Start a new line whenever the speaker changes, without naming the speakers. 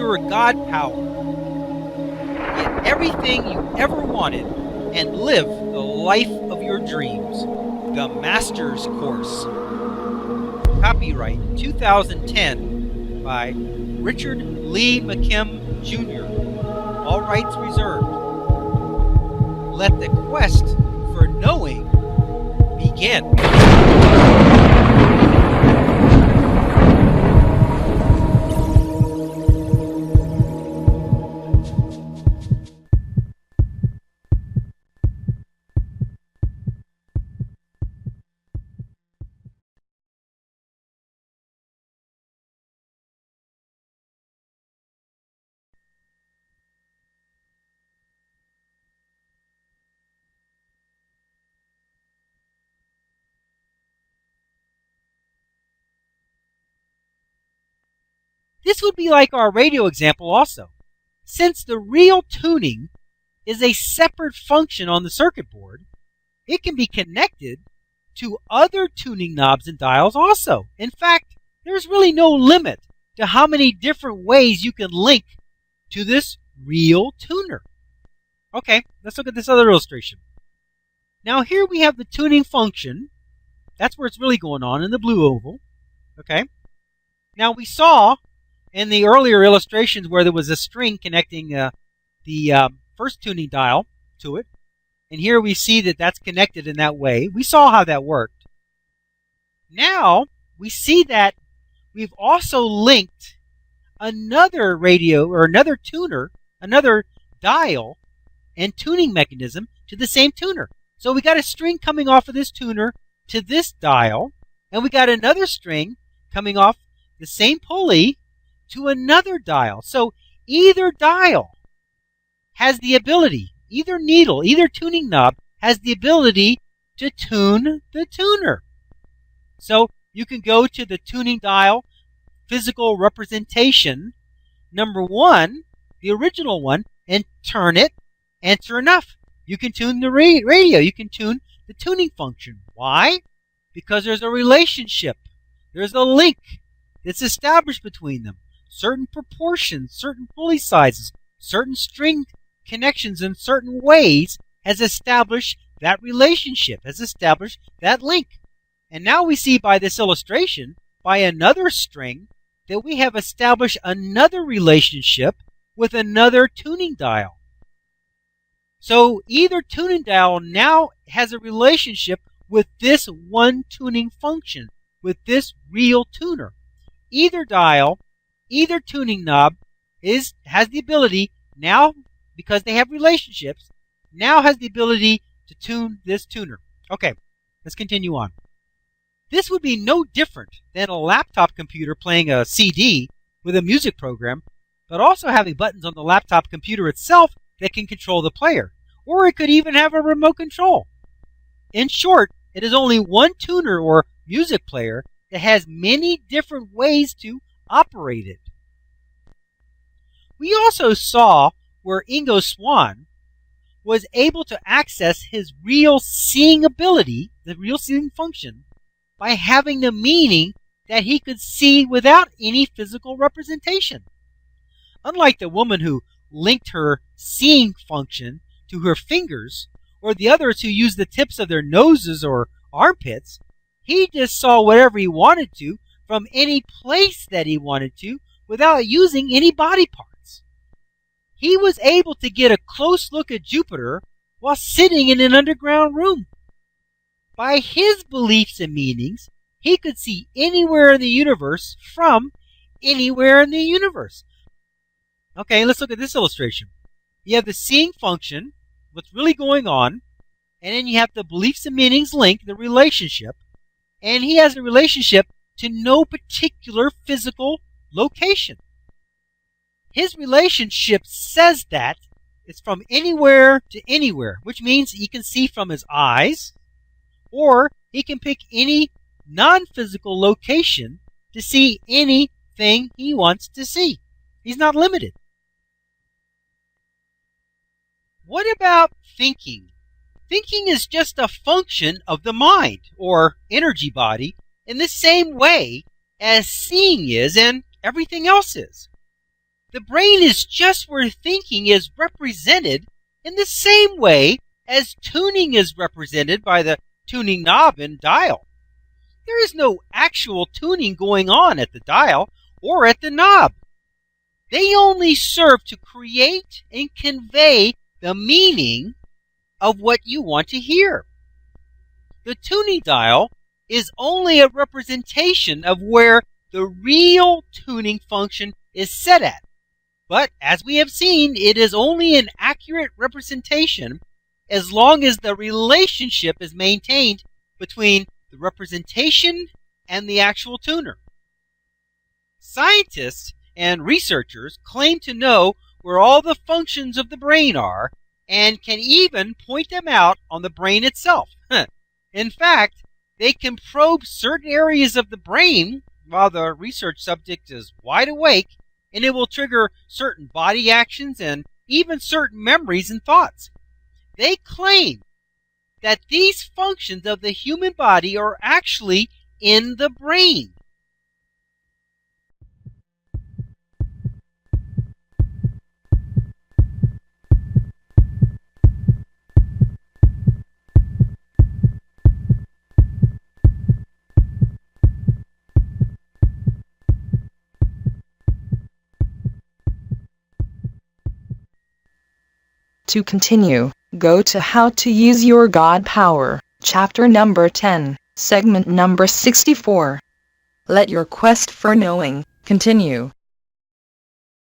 your God power. Get everything you ever wanted and live the life of your dreams. The Master's Course. Copyright 2010 by Richard Lee McKim Jr. All rights reserved. Let the quest for knowing begin. This would be like our radio example also. Since the real tuning is a separate function on the circuit board, it can be connected to other tuning knobs and dials also. In fact, there's really no limit to how many different ways you can link to this real tuner. Okay, let's look at this other illustration. Now here we have the tuning function. That's where it's really going on in the blue oval. Okay. Now we saw in the earlier illustrations where there was a string connecting the first tuning dial to it. And here we see that that's connected in that way. We saw how that worked. Now we see that we've also linked another radio or another tuner, another dial and tuning mechanism to the same tuner. So we got a string coming off of this tuner to this dial, and we got another string coming off the same pulley to another dial. So either dial has the ability, either needle, either tuning knob has the ability to tune the tuner. So you can go to the tuning dial physical representation number 1, the original one, and turn it, and sure enough, you can tune the radio. You can tune the tuning function. Why? Because there's a relationship. There's a link that's established between them. Certain proportions, certain pulley sizes, certain string connections in certain ways has established that relationship, has established that link. And now we see by this illustration, by another string, that we have established another relationship with another tuning dial. So either tuning dial now has a relationship with this one tuning function, with this real tuner. Either dial, either tuning knob has the ability now, because they have relationships, now has the ability to tune this tuner. Okay, let's continue on. This would be no different than a laptop computer playing a CD with a music program, but also having buttons on the laptop computer itself that can control the player. Or it could even have a remote control. In short, it is only one tuner or music player that has many different ways to operate it. We also saw where Ingo Swann was able to access his real seeing ability, the real seeing function, by having the meaning that he could see without any physical representation. Unlike the woman who linked her seeing function to her fingers, or the others who used the tips of their noses or armpits, he just saw whatever he wanted to from any place that he wanted to without using any body parts. He was able to get a close look at Jupiter while sitting in an underground room. By his beliefs and meanings, he could see anywhere in the universe from anywhere in the universe. Okay, let's look at this illustration. You have the seeing function, what's really going on, and then you have the beliefs and meanings link, the relationship, and he has a relationship to no particular physical location. His relationship says that it's from anywhere to anywhere, which means he can see from his eyes, or he can pick any non-physical location to see anything he wants to see. He's not limited. What about thinking? Thinking is just a function of the mind, or energy body, in the same way as seeing is and everything else is. The brain is just where thinking is represented in the same way as tuning is represented by the tuning knob and dial. There is no actual tuning going on at the dial or at the knob. They only serve to create and convey the meaning of what you want to hear. The tuning dial is only a representation of where the real tuning function is set at. But as we have seen, it is only an accurate representation as long as the relationship is maintained between the representation and the actual tuner. Scientists and researchers claim to know where all the functions of the brain are and can even point them out on the brain itself. In fact, they can probe certain areas of the brain while the research subject is wide awake, and it will trigger certain body actions and even certain memories and thoughts. They claim that these functions of the human body are actually in the brain.
To continue, go to How to Use Your God Power, chapter number 10, segment number 64. Let your quest for knowing continue.